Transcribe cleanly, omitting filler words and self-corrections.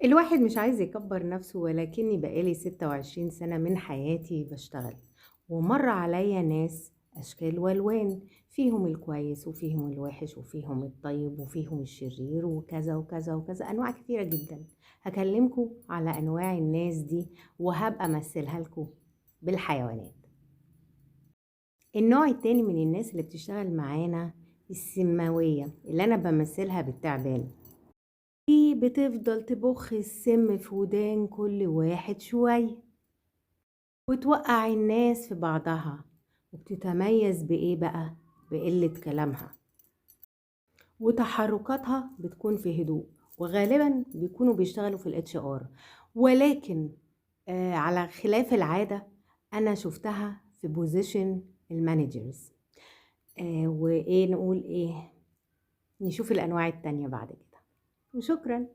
الواحد مش عايز يكبر نفسه، ولكني بقالي 26 سنة من حياتي بشتغل، ومر عليا ناس أشكال والوان، فيهم الكويس وفيهم الوحش وفيهم الطيب وفيهم الشرير وكذا وكذا وكذا، أنواع كتيرة جدا. هكلمكم على أنواع الناس دي وهبقى أمثلها لكم بالحيوانات. النوع التاني من الناس اللي بتشتغل معانا السماوية، اللي أنا بمثلها بالتعبان. دي بتفضل تبخ السم في ودان كل واحد شوية، وتوقع الناس في بعضها، وبتتميز بإيه بقى؟ بقلة كلامها، وتحركاتها بتكون في هدوء، وغالبا بيكونوا بيشتغلوا في الاتش ار. ولكن على خلاف العادة أنا شفتها في بوزيشن المانجرز. وإيه نقول إيه، نشوف الأنواع التانية بعد كده. وشكرا.